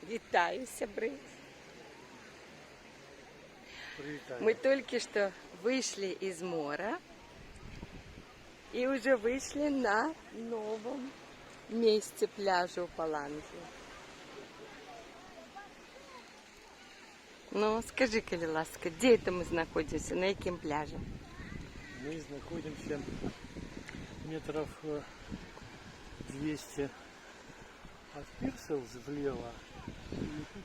Вітаю, сябры. Привет. Мы только что вышли из моря и уже вышли на новом месте пляжа у Паланги. Ну, скажи, коли ласка, где это мы находимся, на каком пляже? Мы находимся метров 200 от пирса влево. И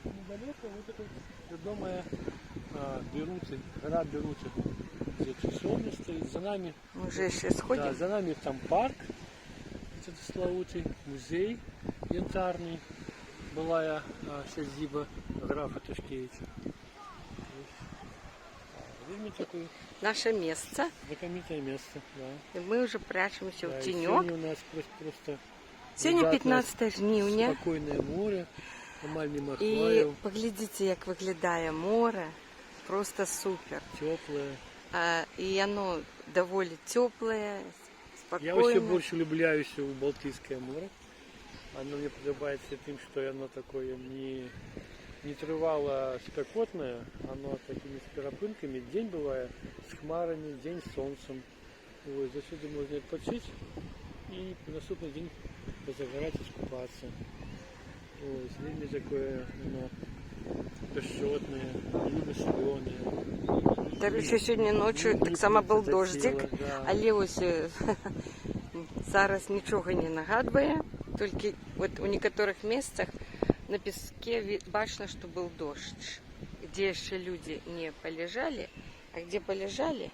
тут недалеко вот это ведомая Беруты, гора Беруты. Здесь солнце стоит, за нами. Мы уже сейчас сходим. Да, за нами там парк, этот славутый, музей янтарный, былая сельзиба графа Ташкевича. Видно такое Наше место. знакомитое место, да. И мы уже прячемся Да, в и тенек. сегодня у нас просто Сегодня выдатное, 15 жнивня. спокойное море, нормальный І махваю, поглядите, як виглядає море. Просто супер. теплое. И оно довольно теплое, Я вообще спокойное. больше влюбляюсь в Балтийское море. Оно мне подобается тем, что оно такое не тривало спекотное, оно такими перепынками. День бывает с хмарами, день с солнцем. Вот, засюда можно отпочить и на наступный день позагорать, искупаться. Вот, время такое, оно песчотное, любо соленое. Та ще сьогодні ночі так само був дождик, Да. але ось зараз нічого не нагадує, тільки от у некоторых місцях на піску бачно, що був дощ, де ще люди не полежали, а де полежали.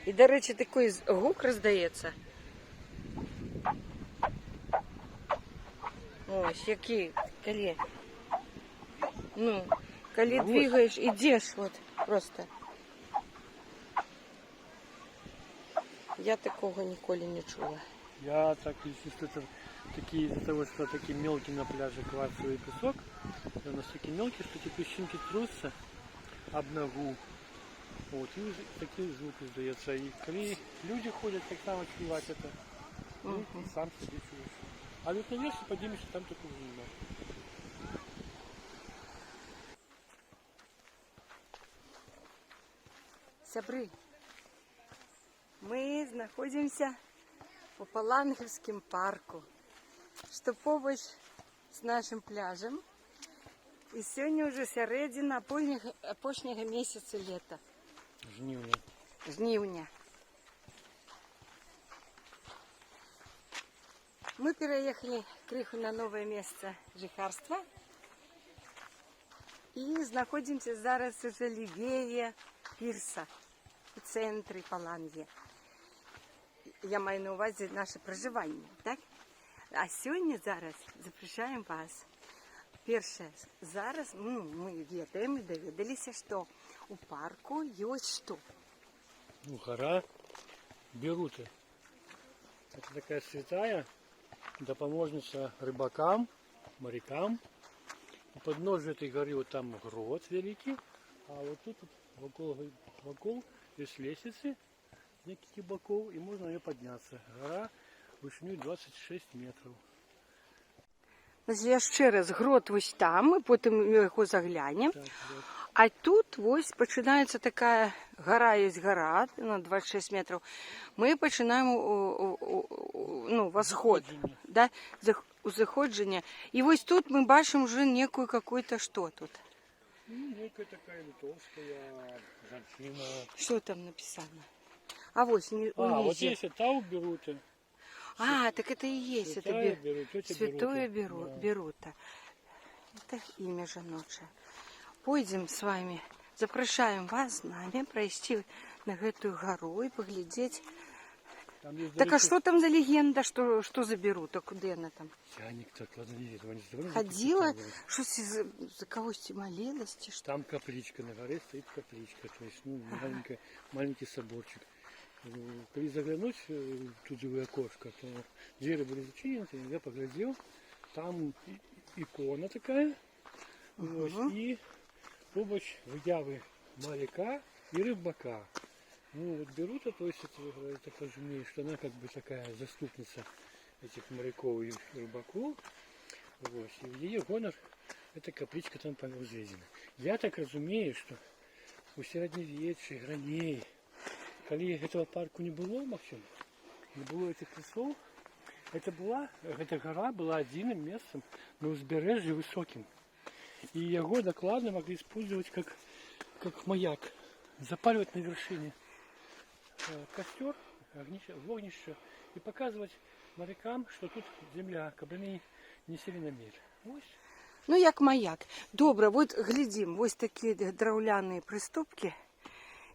І, до речі, такий гук роздається. Ось, який, коли, ну, коли двигаєш, ідеш, от, просто. Я такого ніколи не чула. Я так, если это такие, из-за того, что такие мелкие на пляже кварцевый песок, он настолько мелкий, что эти песчинки трутся об ногу. Вот, и такие звуки издается. И коли люди ходят, так само чувствовать это. Ну, и сам себе чуешь. А вот наверх поднимешься, там такого не надо. Сябры, мы находимся по Палангівському парку, что побач с нашим пляжем. И сегодня уже середина опошнього месяца лета, Жнивня. жнивня. Мы переехали крыху на новое место жихарства и находимся зараз уже левее пирса у центрі Паланги. Я маю на увазі наше проживання, так? А сьогодні зараз запрошуємо вас. Перше, зараз ми ведаємо, довідалися, що у парку є що? Ну, гора Беруты. Это такая святая, допоможница рыбакам, морякам. У подножия этой горы вот там грот великий, а вот тут вот вокруг есть лестницы, неких боков, и можно на нее подняться. Гора вышиною 26 метров. Я ще раз, грот ось там, ми потім його заглянемо. Так, вот. А тут ось починається така гора, є гора на 26 метрів. Ми починаємо восход, да, заходження. І ось тут ми бачимо вже некую какую-то що тут. Ну, некая такая литовская женщина. Що там написано? А ось Вот унизу. здесь Тау Беруты. А, так это и есть. Святая Это Берута, тетя Святое Берута. Да. Берута. Это имя жаночее. Пойдем с вами, запрошаем вас с нами пройти на эту гору и поглядеть. Там есть Так а далеко- что там за легенда, что за Берута, куда она там? Я никто туда не видел, они здорово Ходила, запечатали. что за кого-то молилась, чи что? Там капличка, на горе стоит капличка, то есть маленький соборчик. Когда заглянуть тут же в окошко, то двери были зачинены, я поглядел, там икона такая, вот, и побач выявы моряка и рыбака. Ну вот Берута, то есть это так разумею, что она как бы такая заступница этих моряков и рыбаков. Вот, и в ее гонор эта капличка там возведена. Я так разумею, что у сярэднявечча, раней, калі этого парку не было, Максим, не было этих лесов, эта гора была одним местом на узбережье высоким. И его докладно могли использовать как маяк, запаливать на вершине костер, огнище и показывать морякам, что тут земля, каб они не сели на мель. Ось. Ну, як маяк. Добре, от глядім, ось такі драўляныя прыступкі.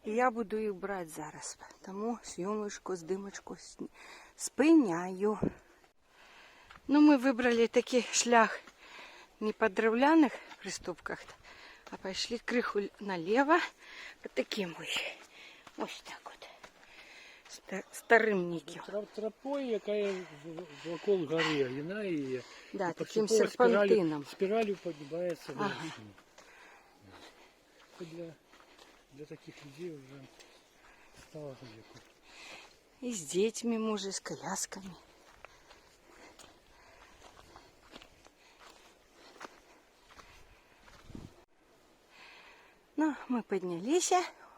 І я буду їх брати зараз. Тому зйомочку, здимочку спиняю. Ну, ми вибрали такий шлях не по древляных приступках, а пошли крыху налево по таким ось так вот старым никем. Тропой, якая вокруг горы, вина и да, таким серпантином. Спиралью поднимается вверх. Для таких людей уже стало далеко. И с детьми, может, и с колясками. Ну, мы поднялись.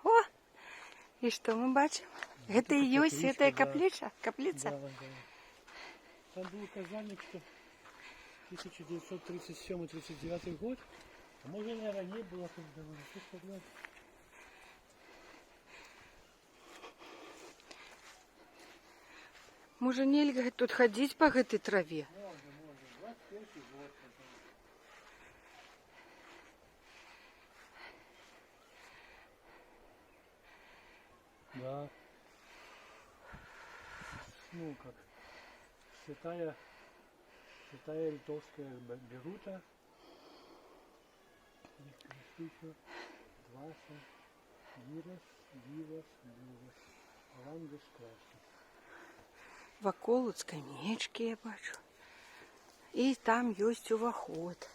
О! И что мы бачим? Это и есть святая каплица? Каплица? Да, да. Там был указание, что 1937-39 год, а может, наверное, ранее было, когда вы Может, нельзя тут ходить по этой траве? Можно. 21 год. Да. Ну, как святая литовская Берута. Дваса, Дивас, Ландес, Класс. Вакол скамеечки я бачу. І там есть уваход.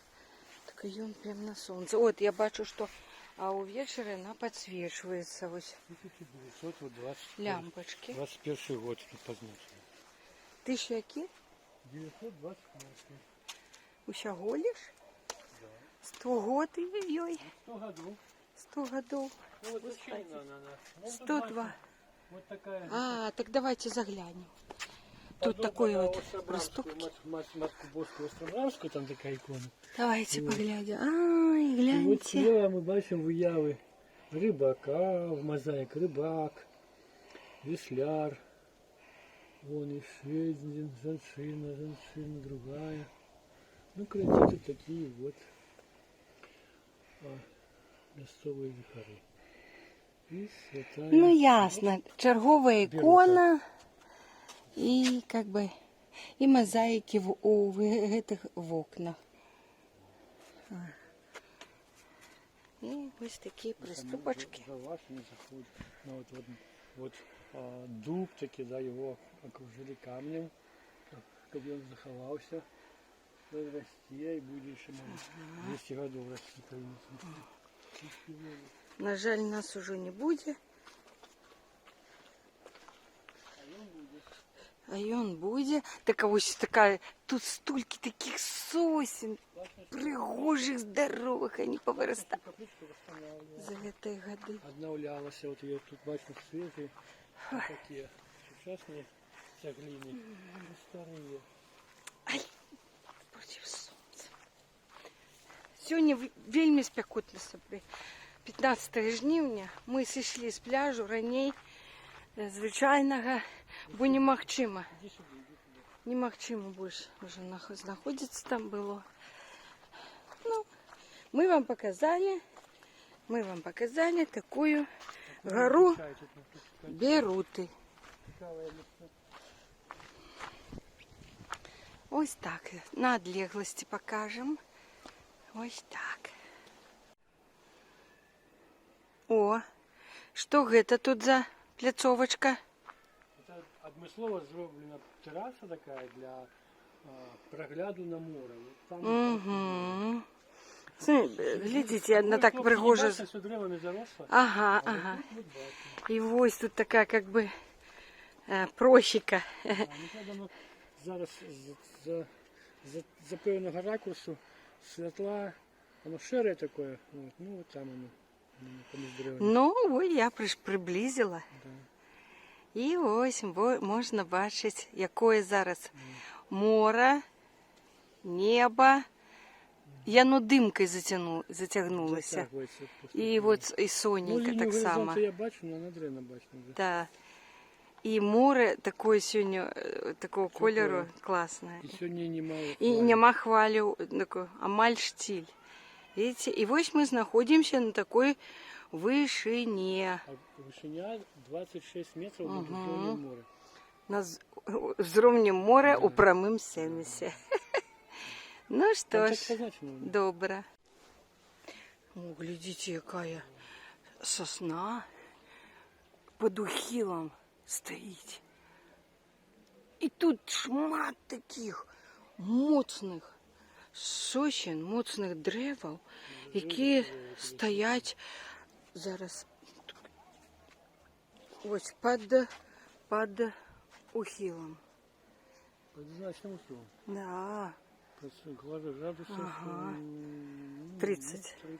Так ён прям на солнце. Вот я бачу, что увечері она подсвечивается. Ось 1920 лямпочки. 21 год тут позначено. Ты ж які? 928. Усяго лиш? Да. 100 год ой. 100 годов. 100 годов. Ну, вот зачем она? 102. Вот такая. А, так давайте заглянем. Тут такой вот приступки. Матку Божку Остромрамскую, там такая икона. Давайте Вот. поглядим. Ай, И вот гляньте. слева мы бачим выявы рыбака, в мозаик рыбак, весляр. Вон еще один, женщина, другая. Ну, короче, тут такие вот мясцовые жихары. И святая... Ну, ясно. Черговая икона. И как бы и мозаики в этих в окнах. И вот такие приступочки. За вашими заходят. Ну, вот дуб таки, да, его окружили камнем, чтобы он заховался. Он расти и будет еще 200 годов расти. На жаль, нас уже не будет. А ён буде. Так ось така, тут стільки таких сосен, пригожих, здорових, они повырастали за этой годы. Обновлялась, вот ее тут бачу свежие, такие. Сейчас не глины, старые. Ай, против сонця. Сьогодні вельми спекотно собі. 15 жнівня ми зійшли з пляжу раней звичайного, бо немагчыма. Немагчыма больше уже находиться там было. Ну, мы вам показали такую гору Беруты. Ось так, на отлеглости покажем. Ось так. О, что это тут за пляцовочка? Это адмыслова зроблена терраса такая для прогляду на море. Вот там глядите, она так пригожа. Все древами заросло. Ага, ага. И ось тут такая как бы просека. Ну, зараз за певного ракурсу світла Оно шерое такое. Вот. Ну, вот там оно. Поміж деревами. Ну, ой, я приблизила. Да. І ось можна бачити, якое зараз море, небо. І воно димкою затягнулося. Затягується просто. І от і Ну, соненька лінію так само. горизонту я бачу, але надрено бачу. Вже. Да. І море такое сьогодні, такого кольору класне. І сьогодні немало. І нема хвалю, амаль штиль. Видите? І ось ми знаходимося на такой вишині. А вишиня 26 метрів над уровнем моря. З рівнем моря у прямому сенсі. Ну Там що так ж, позначено. добре. О, глядите, какая сосна под ухилом стоїть. І тут шмат таких моцних сосен, моцних дерев, які стоять зараз ось під ухилом. Однозначно усилом. Да, Градусов Ага. 30. 30.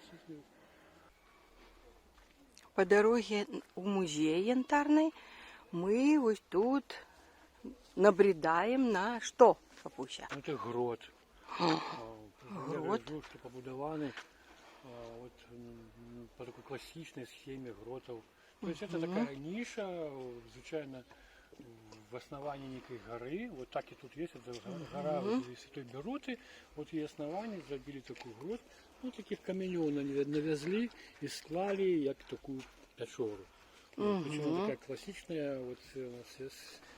По дороге у музей янтарный мы вот тут набредаем на что, папуся? Це грот. Грот? Що побудований от, по такой классичной схеме гротов. То есть это такая ниша, звичайно, в основании некой горы. Вот так и тут есть, это гора Святой Беруты. Вот и основание забили такой грот. Ну, таких каменев навезли и склали, как такую печору. Причем такая классичная, вот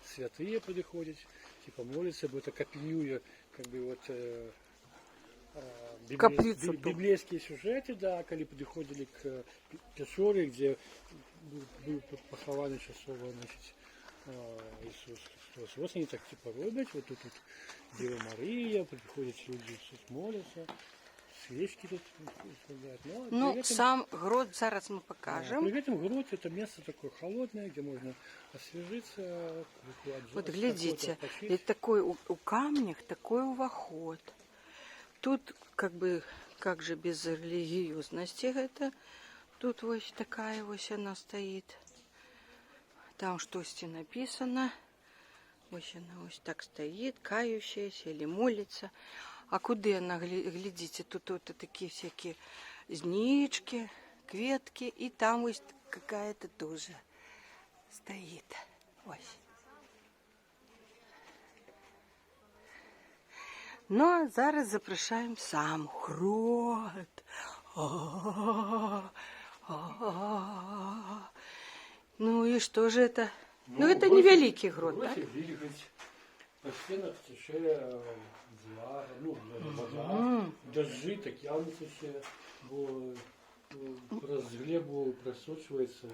святые подходят, типа молятся, бо это копиюя, как бы вот Каплицу ту. библейские сюжеты, да, когда подходили к печоре, где был похован часово, значит, Иисус Христос. Вот они так типа робят, вот тут Дева Мария, приходят люди, молятся, свечки тут стоят. Ну, сам грот зараз мы покажем. При этом грот это место такое холодное, где можно освежиться. Вот глядите, ведь такой у камнях такой увоход. Тут как же без религиозности это. Тут вот такая вот она стоит. Там что-то написано. Ось она ось так стоит, кающаяся или молится. А куда она, глядите, тут вот такие всякие знички, кветки. И там ось какая-то тоже стоит. Ось. Ну, а зараз запрошаємо сам грот. Ну и что же это? Ну, это невеликий грот, так? По стенах тече влага, ну, вода, дожди так явно тече, бо з глебу просочується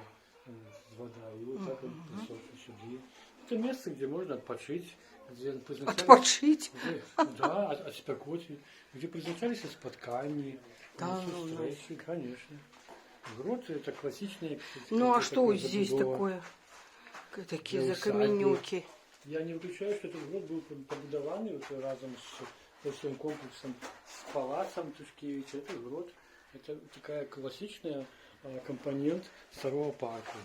вода, и вот так вот просочується сюди. Это место, где можно отпочить, где Отпочить? Да, от спекоти, где предназначались споткания, встречи, конечно. Грот это классичные. Ну а что здесь такое? Такие закаменюки. Я не выключаю, что этот грот был побудованный вот разом со всем комплексом с палацом Тушкевича. Это грот, это такая классичная компонент старого парка.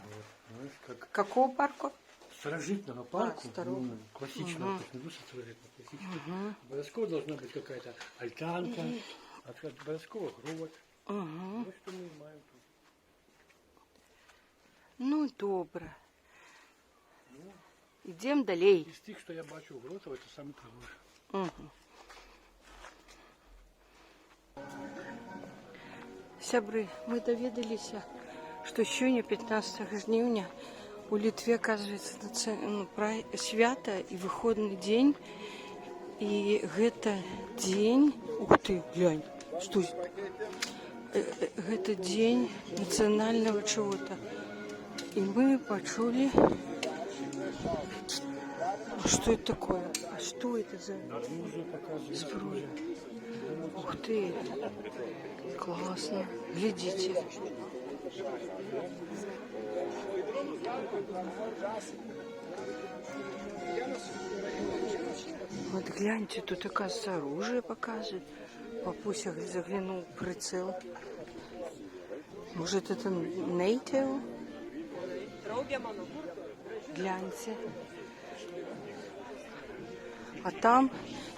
Знаешь, как... Какого парка? Старожитного парка, старого. классичного, то есть не выше старожитного, классичного. Обовязково должна быть какая-то альтанка, обовязково грот. Вот что мы маем тут. Ну, добре. Ідемо далі. Из тих, что я бачу у гротов, это самый пригожий. Сябры, мы доведалися, что сёння 15 жніўня у Літве, оказывается, свята і выходны дзень. І гэта дзень, ух ты, глянь, что гэта дзень нацыянальнага чего-то. И мы почули, что это такое? А что это за сброя? Ух ты, классно. Глядите. Вот гляньте, тут, оказывается, оружие показывает. Папуся заглянул в прицел. Может, это NATO? Гляньте. А там,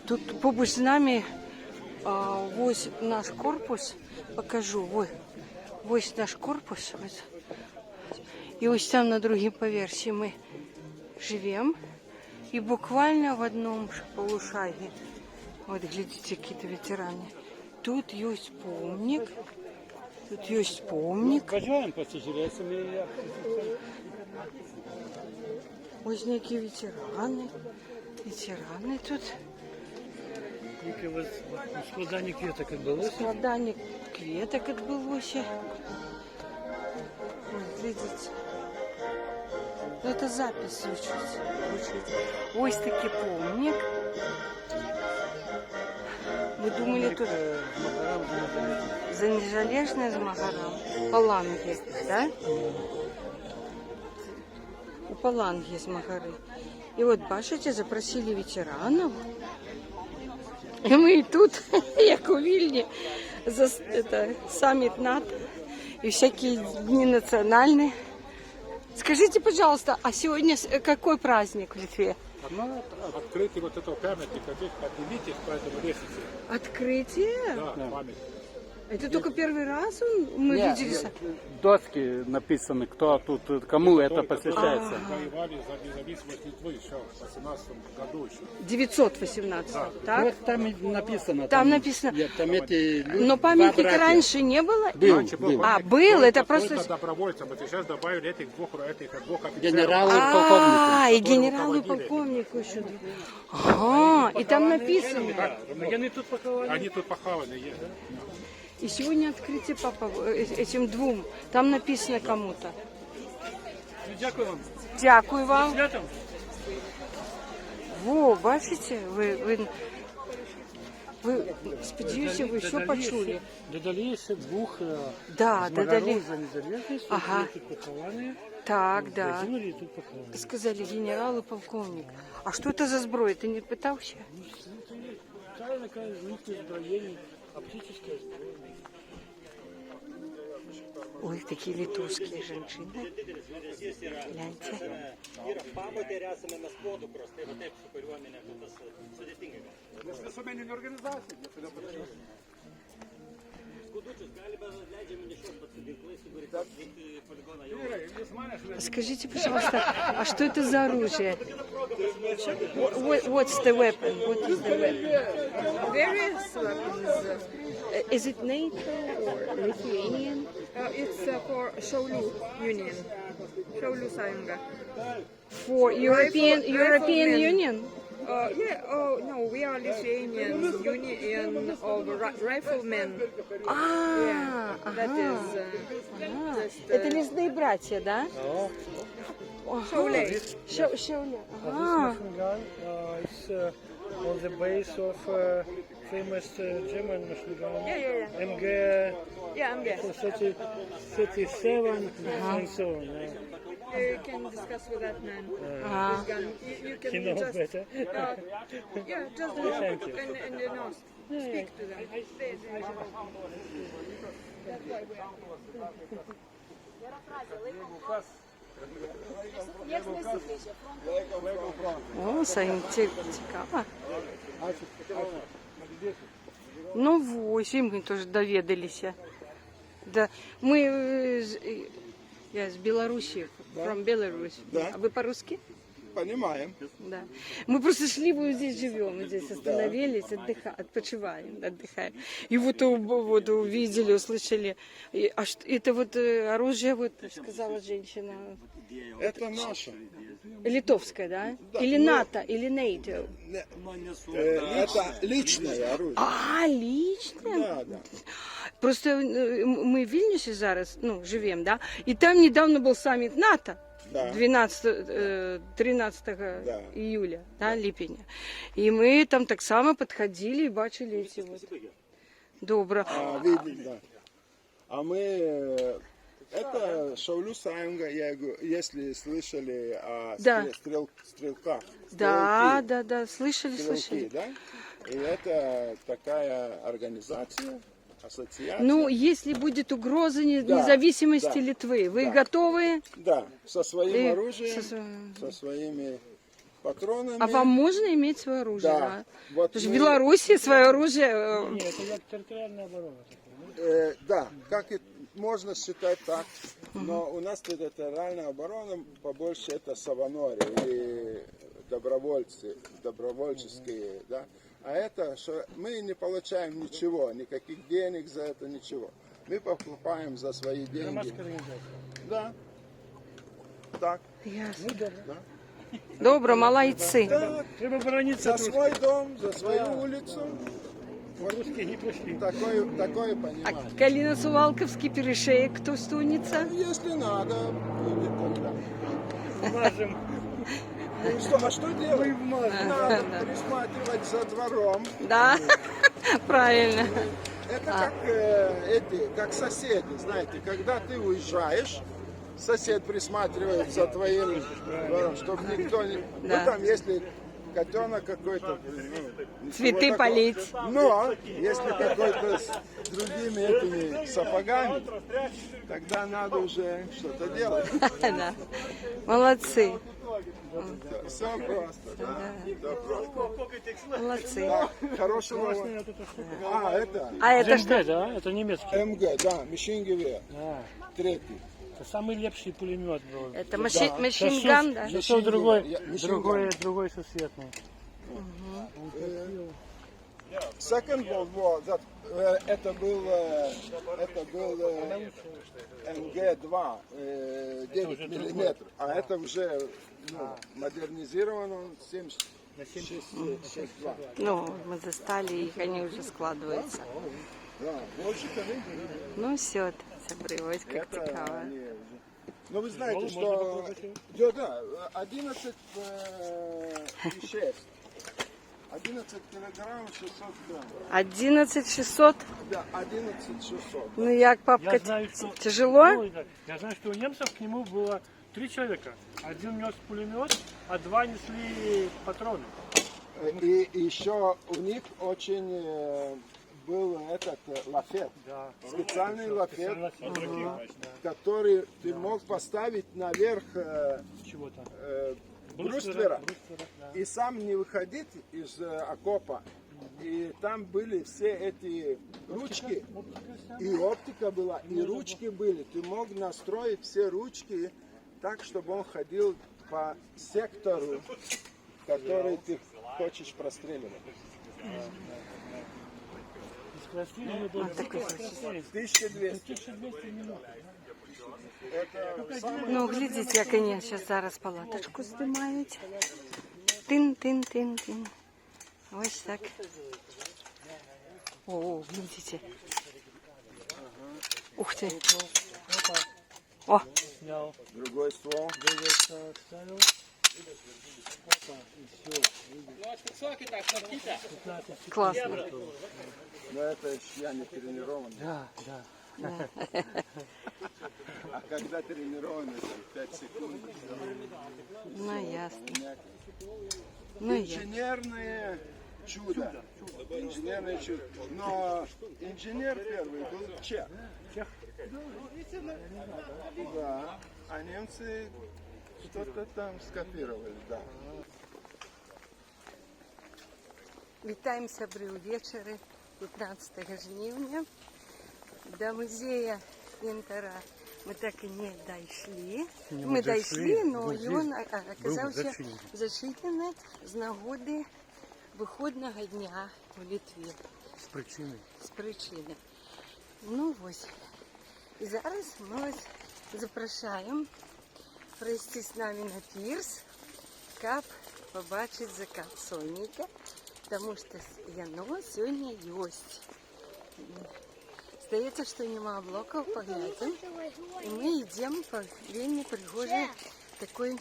тут побач з нами, ось наш корпус. Покажу, ось наш корпус. Ось. І ось там на другому поверсі ми живемо. И буквально в одном полушаге, вот глядите, какие-то ветераны. Тут есть помник. Тут есть помник. Бажаємо посидіти. Ось некие ветераны. Ветераны тут. Складання квіток відбулося. Складание кветок отбылось. Вот, видите. Ну, это запись звучит. Ось таки помник. Мы думали, тут за незалежное з Магарам. Паланги, да? У Паланги з Магары. И вот, бачите, запросили ветеранов. И мы и тут, як у Вильне, саммит НАТО и всякие дни национальные. Скажите, пожалуйста, а сегодня какой праздник в Литве? Ну, открытие вот этого памятника, здесь поднимитесь по этому лестнице. Открытие? Да, память. Это только первый раз мы видели? Доски написаны, кто тут, кому это посвящается. Воевали за независимость Литвы еще в 18 году еще. 918, так? Вот там и написано. Там написано. Нет, там эти люди, Но два памятника братья. раньше не было? Был, Раньше был был. памятник был, это только просто... добровольцам. Вот сейчас добавили этих двух офицеров. Генералы и полковники. И генерал и полковник еще. Ага, и там написано. Они тут поховали. Они тут похаваны есть, да? И сегодня открытие папа этим двум. Там написано кому-то. Дякую вам. Дякую вам. Святом. Во, бачите, ви сподіваюся, ви все почули. Додалися двох Да, додали. за незалежність, Ага. які тут поховані. Так, да. Загинули і тут поховані. Сказали генерал и полковник. А что это за сброя? Ты не пытался? Та така їхнє зброєння, оптичне зброєння. Ой, такие литовские женщины. Гляньте. Вisuomeninių organizacijų. Скажите, пожалуйста, а что это за оружие? What's the weapon? What is the weapon? Various weapons. Is it NATO or Lithuanian? It's for Šiaulių Union. Šiaulių sąjunga. For European Riflemen. Union? No, we are Lithuanian Union of Riflemen. А, That ага. is Это лесные братья, да? Šiauliai. Шауля. This Ага. machine gun is on the base of famous German machine gun Yeah. MG Yeah, I'm guessing. 37 and so on. You can discuss with that man. Ага. This gun. You can You know just better. just Thank you. and speak to them. О, Саїм, цікаво. Ну, 8 мы тоже доведались. Да. Мы, я с Беларуси, from Belarus. Да. А вы по-русски? Понимаем. Да. Мы просто шли, мы здесь живем, мы здесь остановились, отпочиваем, отдыхаем. И вот увидели, услышали. А что, это вот оружие, вот сказала женщина, Это наше. литовское, да? Или НАТО, или НАТО? Это личное оружие. А, личное? Да, да. Просто мы в Вильнюсе зараз, живем, да? И там недавно был саммит НАТО. Да. 13 Да. июля, да, липеня. И мы там так само подходили и бачили эти вот. Добро. Видим, да. А мы Это Шаулю Саенга, если слышали о Да. стрелках. Да, Стрелки. да, да, слышали, Стрелки, слышали. да? И это такая организация, ассоциация. Ну, если будет угроза Да, независимости да, Литвы, вы да. готовы? Да, со своим И оружием, со своим- со своими патронами. А вам можно иметь свое оружие? Да. Вот Потому что в мы- Беларуси свое оружие... Нет, это как территориальная оборона. Да, как и можно считать так, но у нас территориальная оборона побольше это Саванори и добровольческие, да. А это, что мы не получаем ничего, никаких денег за это, ничего. Мы покупаем за свои деньги. Громадская организация. Да. Так. Ясно. Да. Добро, молодцы. Так, Треба борониться за от русских. свой дом, за свою улицу. Русские не пришли. Такое А понимание. Калина Сувалковский перешеек кто стунется? Если надо, будет тогда. Мажем. Ну что, а что делать? Мажем. Надо присматривать за двором. Да, правильно. Это как соседи, знаете, когда ты уезжаешь, сосед присматривает за твоим двором, чтобы никто не... Да. Ну там, если котенок какой-то... ничего Цветы такого. полить. Но, если какой-то с другими этими сапогами, тогда надо уже что-то делать. Да. Молодцы, Все просто, да. Всё просто. молодцы. Так, хорошего... А, это А это что? МГ, да? Это немецкий. МГ, да, Мишингеве, Да. третий. Это самый лепший пулемет был. Это машинган, да? Зашел другой, Мишинган. другой сусветный. Second World War, это был МГ-2, 9 миллиметров, а это уже модернизирован, он 7,62. Ну, мы застали их, они уже складываются. Да, больше, Ну все, сябри, ось як это цікаво. они уже. Но вы знаете, Можно что... попробовать? Да, 11 и 6. 11 килограмм 600 грамм. 11600. Да, 11,600. Ну як, папка, Я знаю, что... тяжело? Ну, я знаю, что у немцев к нему было 3 человека. Один нес пулемет, а 2 несли патроны. И еще у них очень был этот лафет. Да. Специальный лафет, Да. который ты мог поставить наверх Чего-то. бруствера Да. и сам не выходить из окопа. И там были все эти ручки, и оптика была, и ручки были. Ты мог настроить все ручки так, чтобы он ходил по сектору, который ты хочешь простреливать. Скорострельный был. 1200. 1200 минут. Это самое... Ну, глядіть, як вони зараз палаточку здимають. Тин-тин-тин-тин. Ось так. О, глядите. Ух ты. О, Снял. Другой ствол. Другой ставил. Опа, и все. 15 классно. Но это еще я не тренирован. Да, да. А когда тренирован, это 5 секунд. Ну, ясно. Ну, ясно. Инженерное чудо. Инженерное чудо. Но инженер первый был чех. Чех? Да. А немцы что-то там скопировали, да. Вітаємося при увечері 15 жнивня. До музея Інтера мы так и не дошли. Мы дошли, но он оказался зачинений з нагоди виходного дня в Литві. С причиной. З причини. Ну ось. І зараз ми вас запрошуємо пройти з нами на пірс, кап побачити закат сонника, тому що яно сьогодні есть. Здається, що нема блоків, поглядим. І ми йдемо по вельми пригожій такой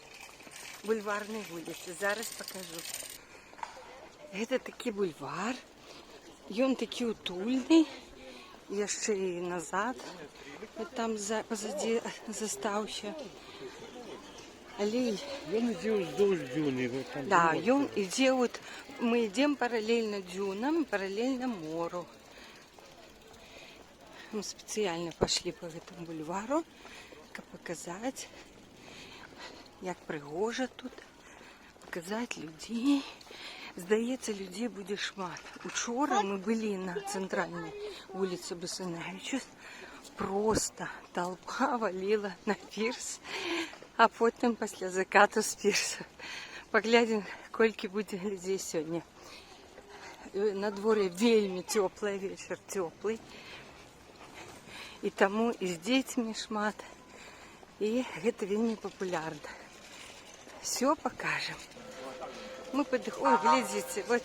бульварной вулиці. Зараз покажу. Это такий бульвар. І він такий утульний. яшчэ і назад. Вот там позади застався. Але Он идет вздолж дюны. Вот там да, вот. ён ідзе, вот мы идем параллельно дюнам, параллельно мору. Мы специально пошли по этому бульвару, каб показать, як прыгожа тут, показать людей. Здаецца, людзей будзе шмат. Учора мы былі на цэнтральнай вуліцы Басанавіча. Просто толпа валіла на пірс, а потым пасля закату з пірса. Паглядзім, колькі будзе людзей сёння. На дворе вельмі цёплае, вечар цёплый. І таму і з дзецьмі шмат. І гэта вельмі папулярна. Все покажем. Мы подходим, глядите, вот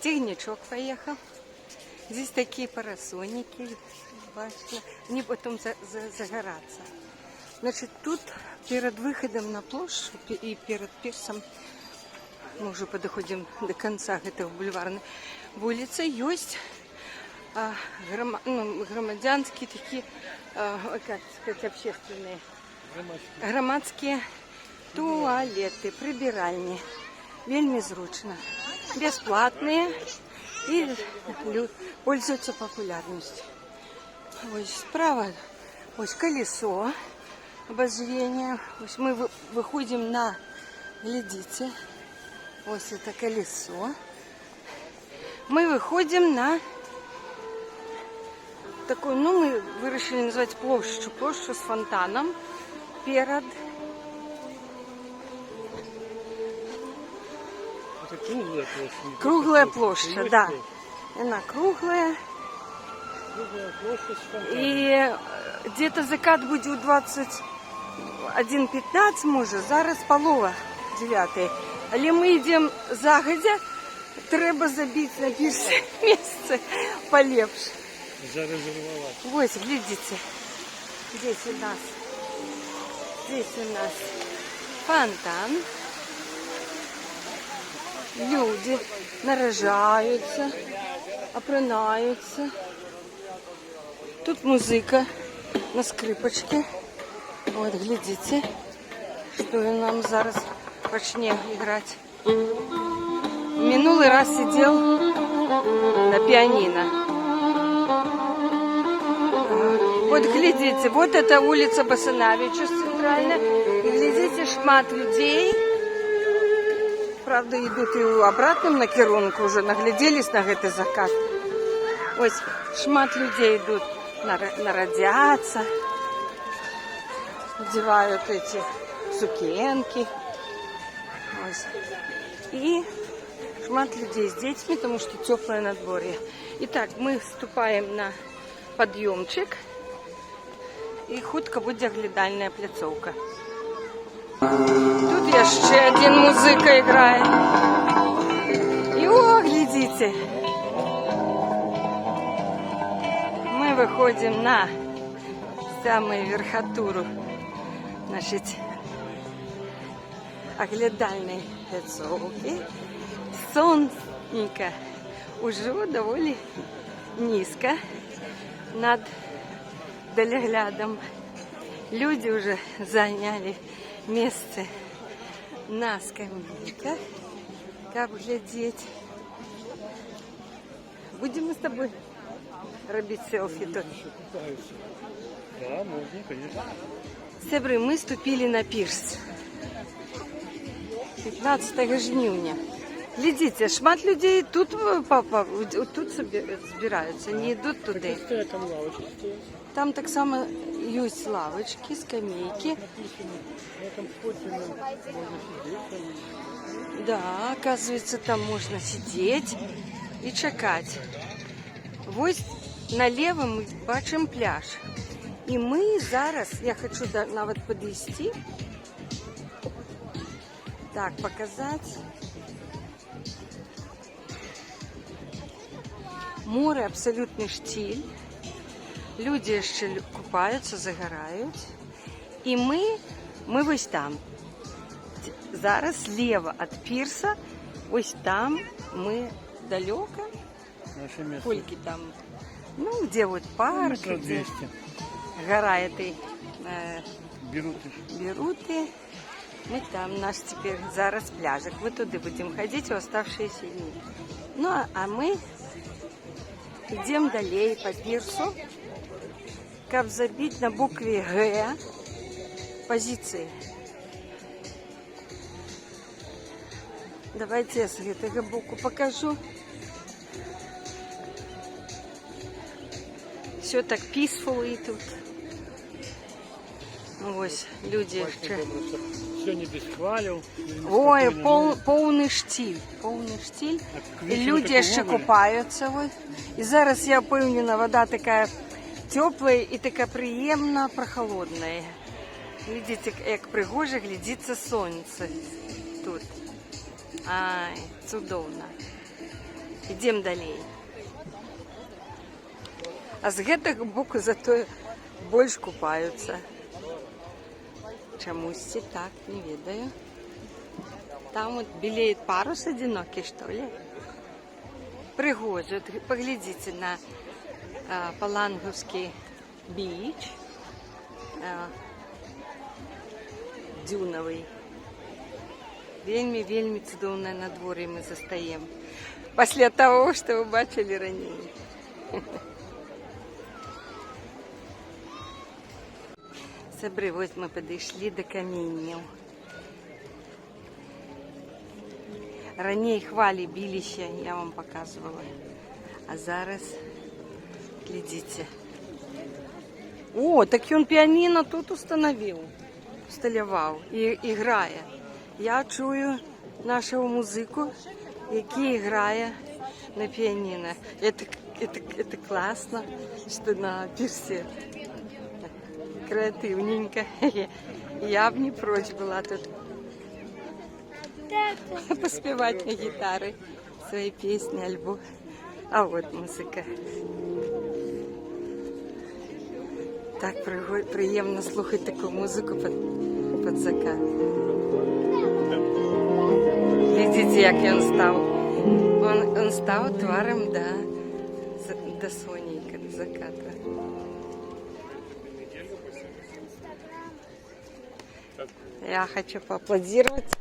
тягничок поехал. Здесь такие парасонники, бачите, они потом загораться. Значит, тут перед выходом на площадь и перед пирсом, мы уже подходим до конца этого бульварной улицы, есть громадянские такие, как сказать, общественные, громадские туалеты, прибиральни. Вельми зручно. Бесплатные и пользуются популярностью. Вот справа вот колесо обозрения. Вот мы выходим на, глядите, вот это колесо. Мы выходим на такую, ну мы решили назвать площадь с фонтаном перед. Круглая площадь. Круглая площадь, да. Она круглая. Круглая площадь с фонтаном. И где-то закат будет у 21:15, може, зараз полова 9. Але ми йдемо загодя, треба забити на більше місце полепше. Зарезервовать. Вот, глядите, здесь у нас фонтан. Люди наряжаются, опринаються. Тут музыка на скрипочке. Вот, глядите, что нам зараз почне играть. Минулый раз сидел на пианино. Вот глядите, вот это улица Басанавича центральная. И глядите, шмат людей. Правда, идут и в обратном накірунку, уже нагляделись на этот закат. Ось, шмат людей идут нарядятся, одевают эти сукенки. Ось. И шмат людей с детьми, потому что теплое надворье. Итак, мы вступаем на подъемчик. И хутка буде глядальная пляцовка. Тут еще один музыка играет. И о, глядите. Мы выходим на самую верхотуру нашей оглядальной пляцовки. Сонечко уже довольно низко над далеглядом. Люди уже заняли место на скамейках, как глядеть. Будем мы с тобой робить селфи тут? Да, можно, конечно. Сябры, мы ступили на пирс. 15 жнивня. Глядите, шмат людей тут, тут збираються, не йдуть туди. Стоят там лавочки стоят. Там так само есть лавочки, скамейки. На этом входе можно сидеть. Да, оказывается, там можно сидеть и чекать. Вот налево мы бачим пляж. И мы зараз, я хочу навіть подвести, так, показать. Море абсолютный штиль. Люди ще купаються, загорають. І ми ось там. Зараз зліва від пірса, ось там ми далеко. Наше место. Скільки там? Ну, где вот парк, Метров где 200. гора этой Берут. Беруты. Мы там наш теперь зараз пляжик. Мы туда будем ходить в оставшиеся дни. Ну, а мы идем далее по пирсу, как забить на букве Г позиции. Давайте я с этого боку покажу. Все так peaceful и тут. Ось люди ще. Все не без хвалил. Ой, повний штиль. Повний штиль. І люди ще купаються. Ось. І зараз я впевнена, вода така тепла і така приємна, прохолодна. Глядите, як пригоже глядиться сонце тут. Ай, чудовно. Ідемо далі. А з гэтага боку зато больш купаються. Чомусь так, не ведаю. Там вот белеет парус одинокий, что ли. Пригожий. Вот поглядите на Паланговский бич. Дюновый. Вельми цудоўнае надвор'е мы застаем. Пасля того, что вы бачили ранее. Сябры, вось мы падышлі да каменняў. Раней хвалі біліся, я вам показывала. А зараз, глядите. О, так ён піаніно тут установил, усталяваў і грае. Я чую нашего музыку, які грае на піаніно. Это классно, что на пирсе. Креативненько. Я б не прочь была тут поспевать на гитары свои песни, альбом. А вот музыка. Так приємно слухати таку музику під закат. Глядите, як він став. Він став тваром до сонечка, до заката. Я хочу поаплодировать.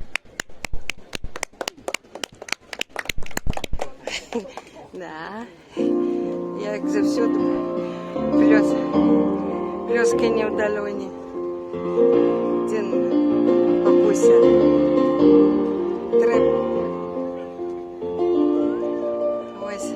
Да. Я, як завсюди, плески не вдалені. Дін бабуся. Треба. Ось.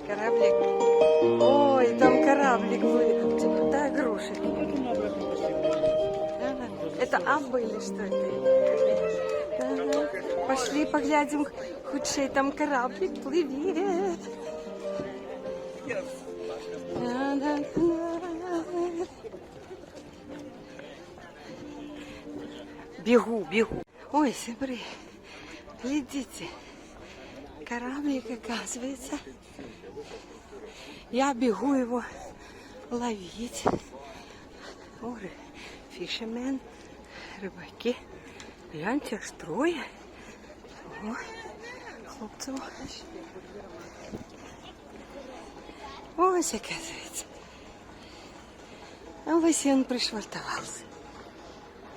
Кораблик. Ой, там кораблик был. Да, груши. Это Абба или что это? Пошли поглядим, худший там кораблик плывет. Бегу. Ой, сябры, глядите, кораблик, оказывается. Я бегу его ловить. Ой, фишермен, рыбаки. Гляньте, аж трое. О, хлопцев. Ось, оказывается. А ось он пришвартовался.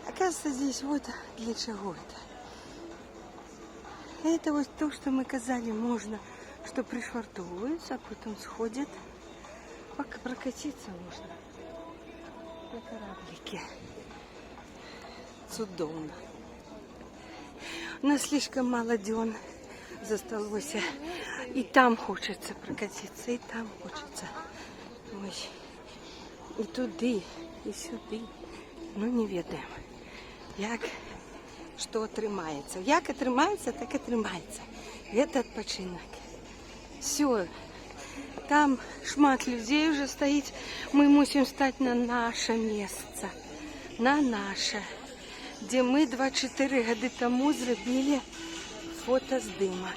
Оказывается, здесь вот для чего это. Это вот то, что мы казали, можно, что пришвартовываются, а потом сходят. Пока прокатиться можно на кораблике. Чудовно. У нас слишком мало дён засталось. И там хочется прокатиться, и там хочется. Ой. І туди, і сюди. Ну, не ведаємо, як, що тримається. Як тримається, так і тримається. Це відпочинок. Все. Там шмат людей вже стоїть. Ми мусимо стати на наше місце. На наше. Де ми 24 роки тому зробили фотоздимок.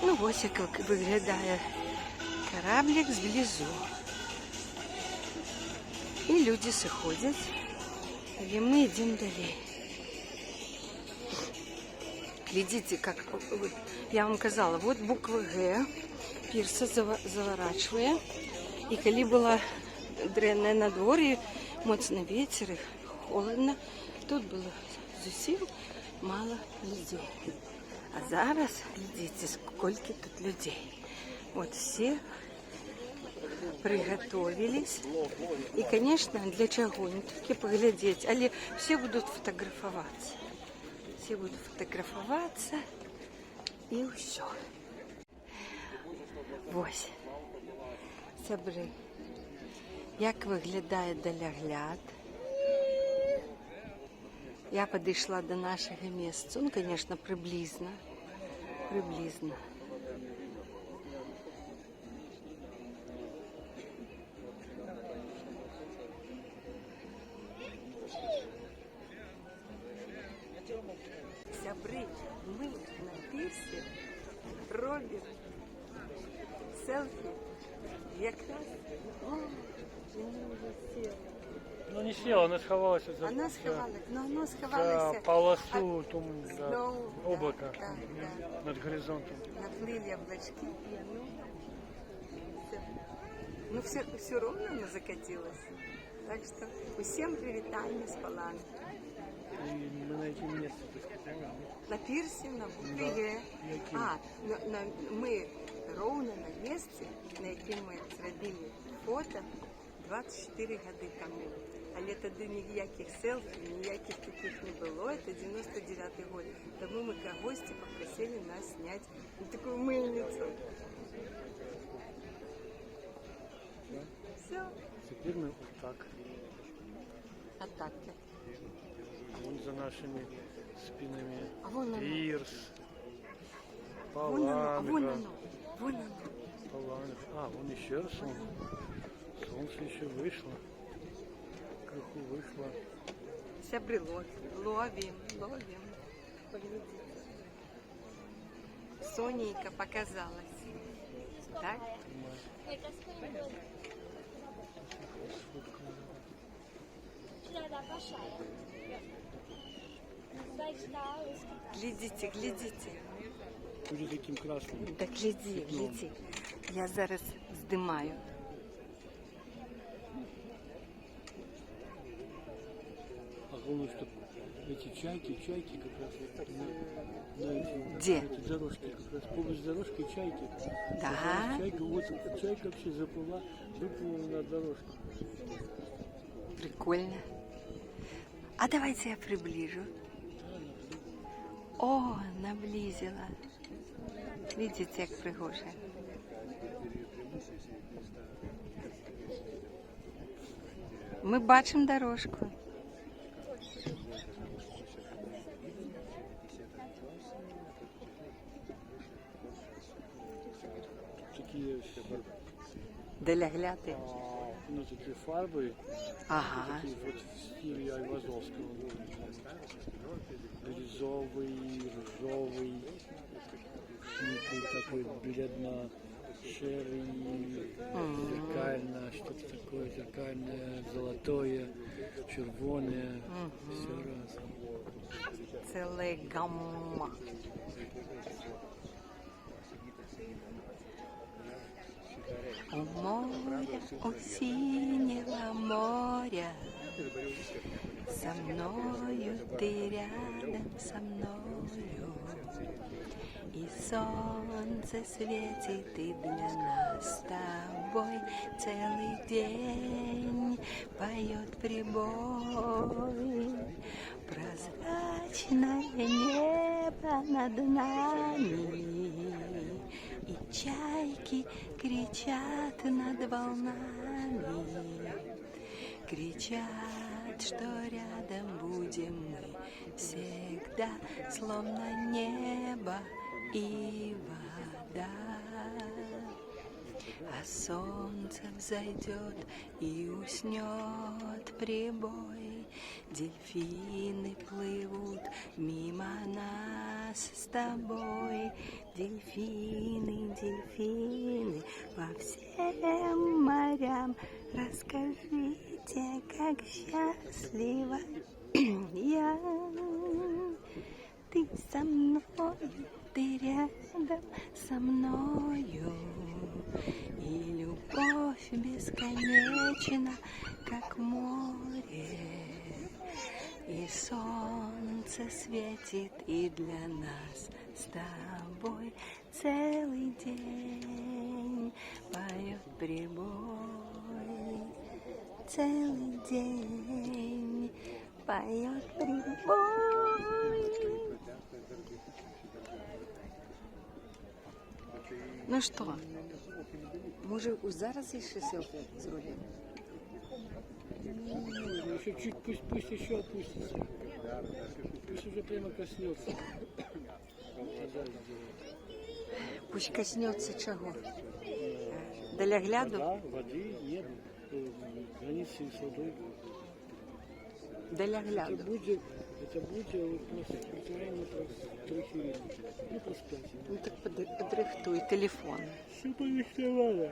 Ну, ось як виглядає кораблик зблизу. І люди сходять, і ми йдемо далі. Глядите, как вот, я вам казала, вот буква Г, пірса заворачиває. І коли було дренне надвор'я, моцний вітер, холодно, тут було зовсім мало людей. А зараз, глядите, сколько тут людей. Вот все приготовились. И, конечно, для чего? Не тільки поглядеть, але все будут фотографоваться. Все будут фотографоваться и все. Ось. Сябри. Як виглядає далягляд. Я підійшла до нашого місця. Ну, звісно, приблизно. Приблизно. Сябри, ми на пірсі робимо селфі. Якраз, вона вже сіла. Ну не села, она сховалась за, Вона сховалася, ну воно за сховалося. полосу да, Знову, облака да, да. над горизонтом. Наплыли облачки, и оно все. Ну, все ровно оно закатилось. Так что всем привитание с Паланы. И мы на этим месте, так сказать, На пірсі, на букві. А, ми ровно на місці, на якому ми зробили фото 24 роки тому. Але тоді ніяких селфі, ніяких таких не було. Це 99-й год. Тому ми гості попросили нас зняти таку мильницю. Все. теперь мы вот так. Атаки. Вон за нашими спинами А вон оно. пирс, Вон оно, вон паланга. оно, вон оно. Паланга. А, вон еще раз солнце еще вышло. Крыху вышло. Сябри ловим. Поглядите. Сонейка показалась. Так? Глядите. Уже таким красным. Так гляди. Я зараз здимаю. А главное, что эти чайки как раз вот на эти, Где? эти дорожки, как раз побач с дорожкой чайки. Да? Как раз чайка, вот чайка вообще выплыла на дорожку. Прикольно. А давайте я приближу. О, наблизила. Видите, як пригоже. Ми бачимо дорожку. Такие Далягляти. ну, такие фарбы, Ага. такие вот в стиле Айвазовского. Бирюзовый, ржовый, такой бледно-серый, зеркально, что-то такое зеркальное, золотое, червоное, все разом. Целая гамма. У моря, у синего моря, со мною ты рядом со мною, и солнце светит и для нас с тобой целый день поет прибой. Прозрачное небо над нами, и чайки кричат над волнами, кричат, что рядом будем мы всегда, словно небо и вода. А солнце взойдет и уснет прибой, Дельфины плывут мимо нас с тобой. Дельфины, дельфины по всем морям. Расскажите, как счастлива я. Ты со мной, ты рядом со мною. И любовь бесконечна, как море. И солнце светит и для нас с тобой целый день поет прибой. Целый день поет прибой. Ну що, може зараз ще селфі зробимо? Еще чуть, пусть еще опустится. Пусть уже прямо коснется. Пусть коснеться чого? Для гляду? Воды нет. Границы с водой. Для Это гляду. будет просто специально трохи, ну, поспать. Ну так подрихтуй телефон. Все повеселало.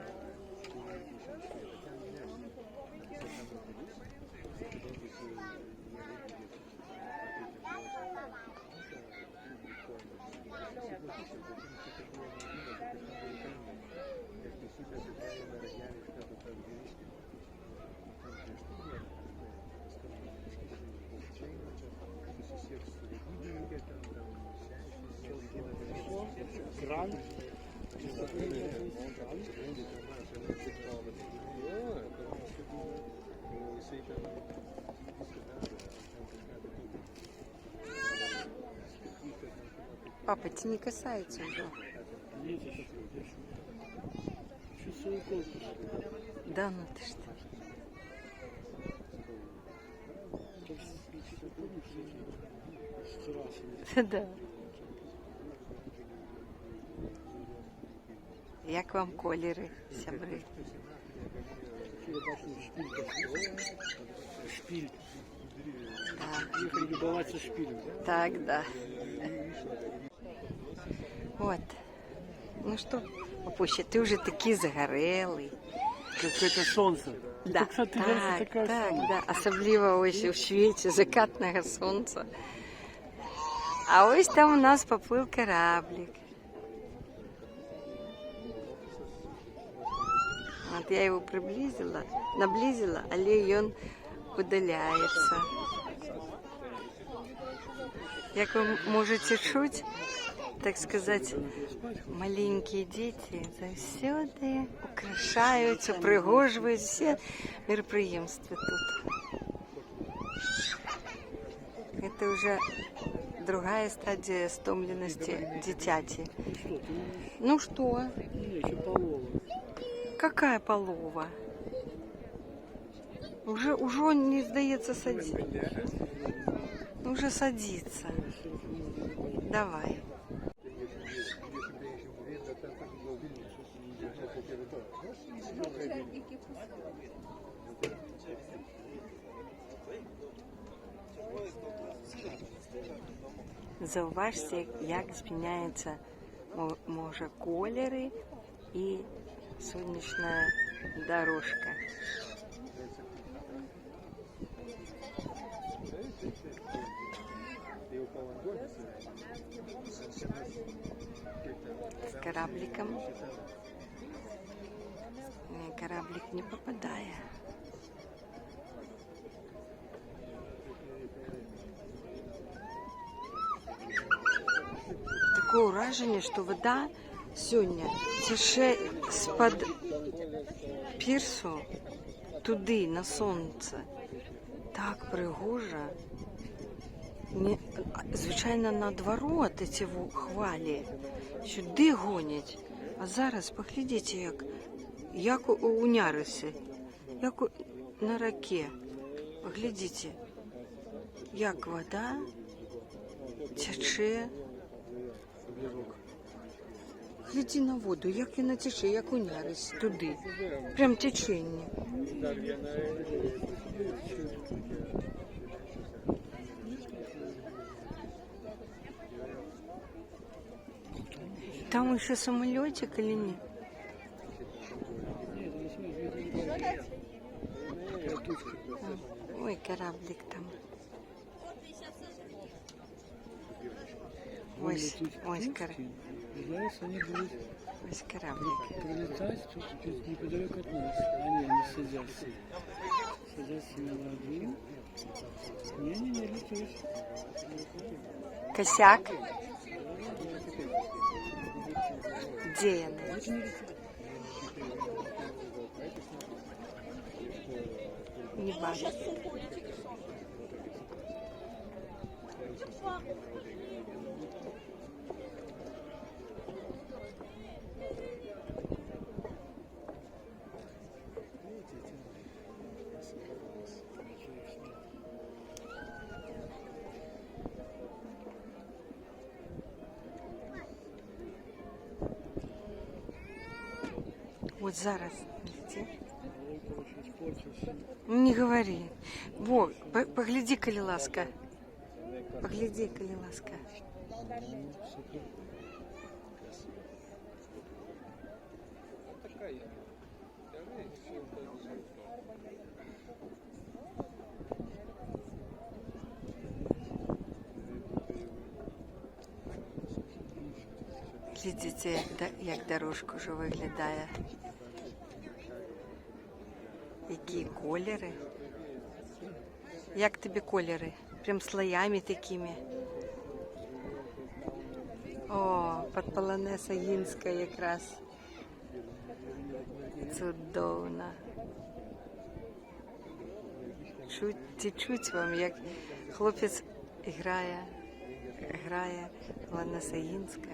Кран. Папа, это не касается уже. Нет еще. Чувствую корпус. Да, ну ты что. Да. Як вам кольори, сябри? Шпиль. Да. Ехали любоваться шпилем. Так, да. Вот. Ну что, папуся, ты уже такий загорелий. Какое-то солнце. Да, Так, кстати, версия так, такая так, самая. да. Особливо ось у світі закатного сонця. А ось там у нас поплив кораблик. Вот я его наблизила, але он удаляется. Як ви можете чути, так сказати, маленькі діти завсюди украшаються, пригожують всі мероприємства тут. Это уже другая стадия стомленности дитяти. Ну что? Не, еще полова. Какая полова? Уже он не сдается садиться. Уже садится. Давай. Зауважте, як зміняються може кольори і сонячна дорожка. С корабликом. Кораблик не попадает. Такое ураження, що вода сьогодні тече з-під пірсу туди, на сонце. Так пригожа. Звичайно, наоборот, ці хвалі сюди гонять. А зараз, поглядіть, як у Нярисі, як на раке. Поглядіть, як вода тече. Гляди на воду, як вона тече, як у Нярисі, туди. Прям течення. Там еще самолетик или нет? Ой, кораблик там. Ось Зараз вони будуть ось кораблик. прилетать тут неподалеку от нас. Они садятся. Садятся на ладью. Не летишь. Косяк. Где она? Не бачу. Вот зараз. Не говори. Во, погляди, коли ласка. Погляди, коли ласка. Глядите, як дорожка вже виглядає. Які кольори. Як тобі кольори? Прям слоями такими. О, під полонеса Їнська якраз. Чудовно. Чуть вам, як хлопець грає полонеса Їнська.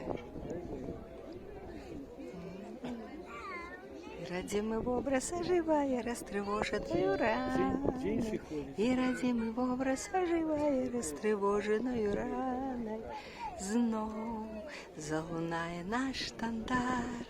Родимый образ оживая, растревоженную раной. И родимый образ оживая, растревоженную раной. Знов залунає наш штандар,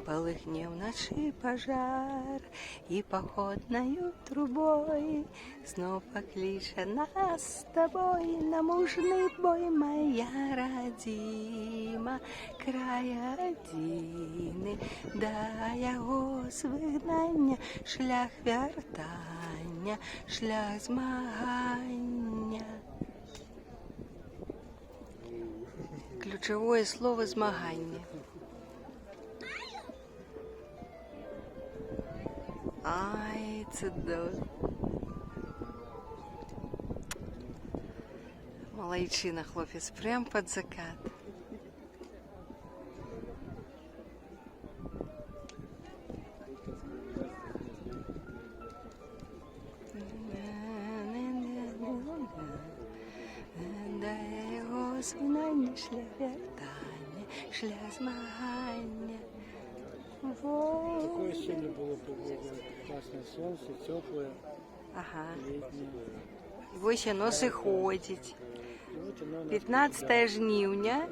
полыхне в ночи пожар, и походною трубой снова покличе нас с тобой на мужний бой, моя родима, края родини, да його звигнання, шлях вертання, шлях змагання. Ключовое слово змагання. Ай, чудово. Малайчина, хлопець, прям під закат. Звинання, шлях вертання, шлях змагання. Такое сегодня было погода. Классное солнце, теплое, Ага. летнее. Ось воно сиходить. И вот оно нас 15 жнивня.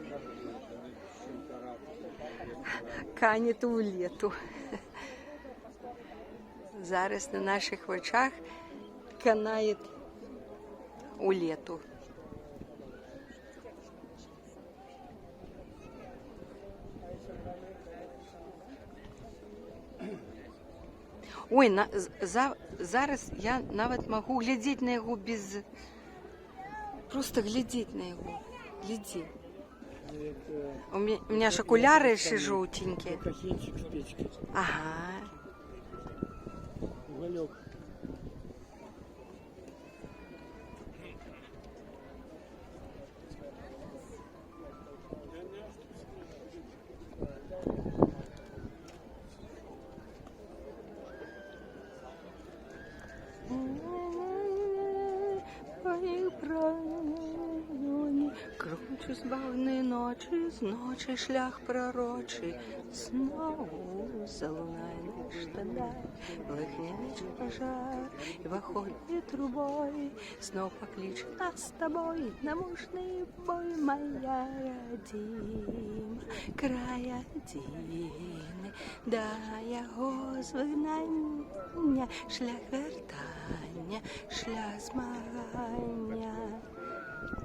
Канет у літу. Зараз на наших очах канає у літу. Ой, зараз я навіть можу глядіти на його без... Просто глядіти на його. Гляди. У мене ж окуляри ще жовтенькі. Кахинчик с печки. Ага. Уголек. Кручу збавни ночі, з ночі шлях пророчий, знову залунає наш штандар, лихне пожар, і виходить трубой, знов покличе нас з тобою на мужний бой, моя родима, края родини, да його звигнання, шлях вертання, шлях змагання.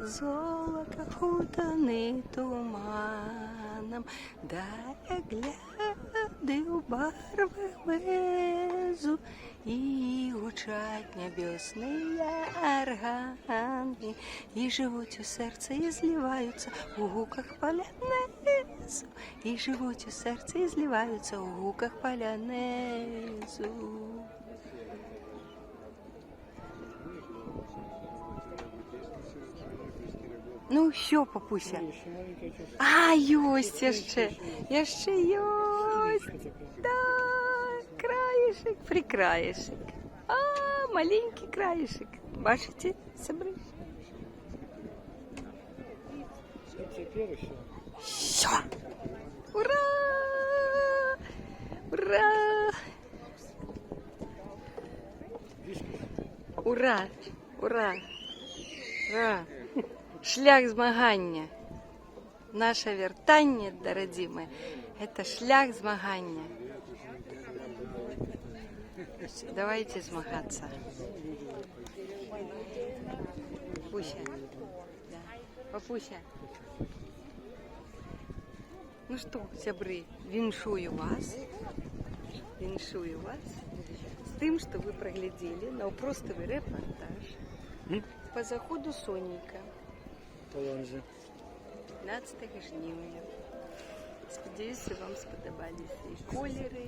Золота хутаний туман, нам, далі гляди у барвах безу, і гучать небесні органи, і живуть у серці, і зливаються у гуках полянезу, і живуть у серці, і зливаються у гуках полянезу. Ну що, папуся? А, єсть ще. Ще єсть. Да, краєшек, прикраєшек. А, маленький краєшек. Бачите, собри? Все. Ура! Ура! Ура! Ура! Ура! Шлях змагання. Наше вертання, дорогие, это шлях змагання. Давайте змагатися. Папуся. Да. Папуся. Ну что, сябры, віншую вас с тем, что вы проглядели наўпростовый репортаж по заходу Сонейка. 15 жніўня. Спадзяюся, вам спадабаліся і колеры,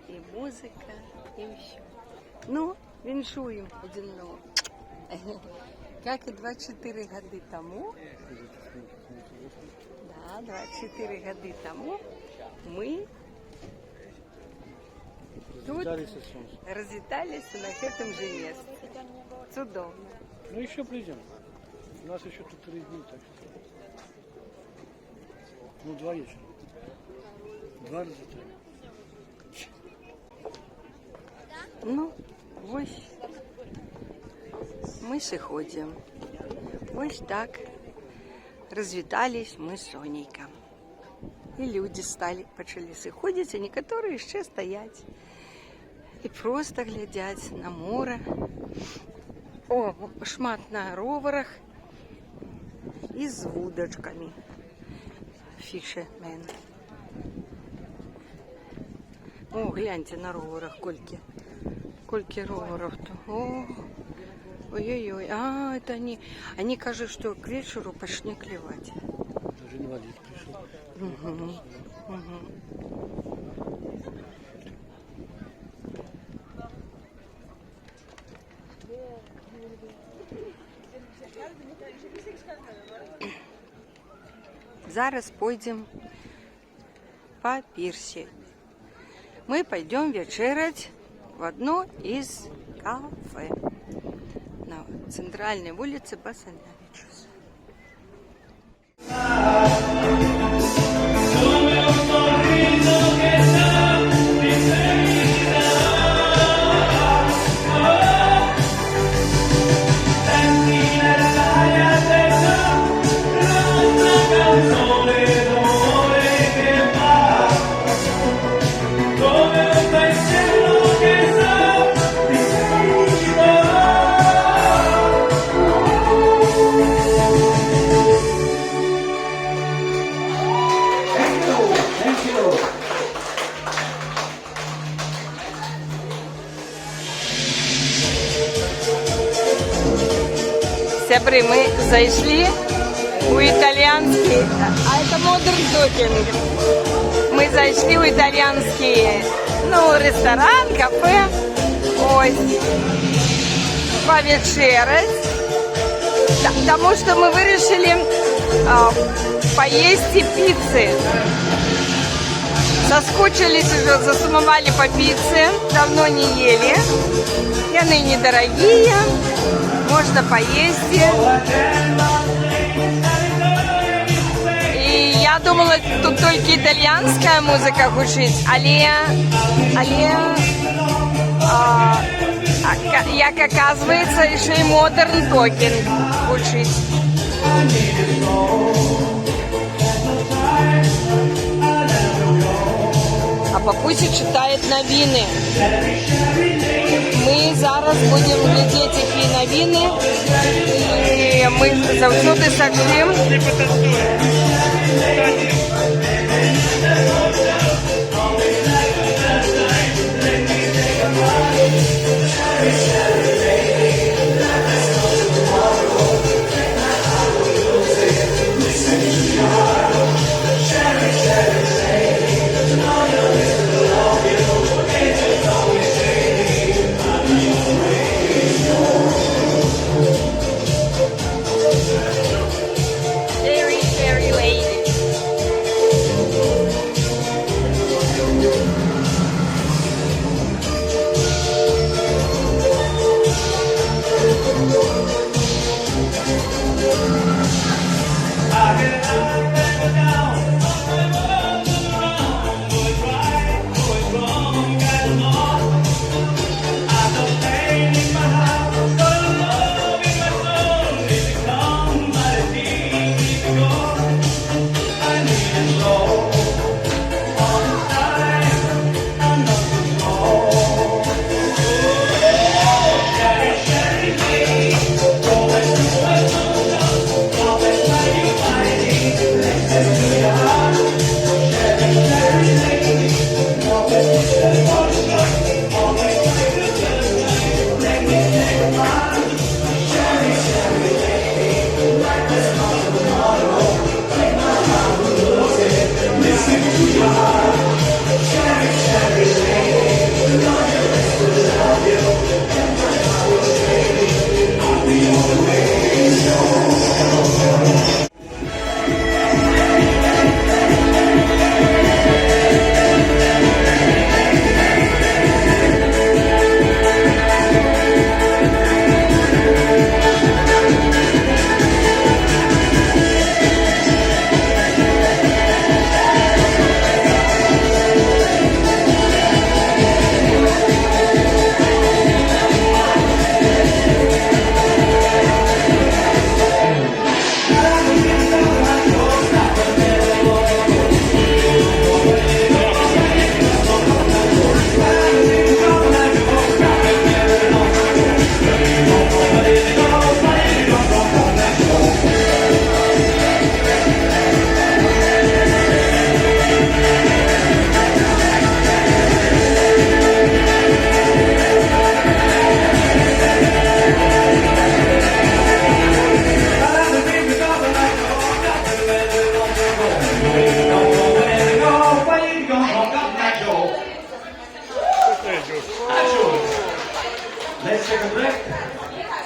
і музыка, і ўсё. Ну, віншуем адзін одного. Как и 24 года тому, да, 24 года тому мы тут развитались на этом же месте. Чудовно. Ну еще придем. У нас еще тут 3 дня, так что. Ну, 2 вечера. 2 раза 3. Ну, ось мы сыходим. Ось так развітались мы с Сонейком. И люди почали сыходить, а некоторые еще стоять. И просто глядять на море. О, шмат на роварах і з вудочками. Фішермен. О, гляньте на роварах, кольки роваров-то. О, ой-ой-ой. А, это они кажут, что к вечеру пошли клевать. Даже инвалид пришел. Угу. Угу. Зараз пойдем по пирсе. Мы пойдем вечерять в одно из кафе на центральной улице Басанавичус. Сябры, мы зашли у итальянский, а это Modern Talking. Мы зашли у итальянский, ресторан, кафе, ось, повечерять, потому что мы решили поесть и пиццы. Соскучились уже, засумовали по пицце, давно не ели, и они недорогие. Можно поесть. И я думала, тут только итальянская музыка гучить, як оказывается, еще и Modern Talking гучить. А папуся читает новины. Ми зараз будемо глядіти, які новини, і ми завжди сачимо. Very, very lady.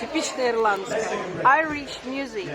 Типичная ирландская. Irish music.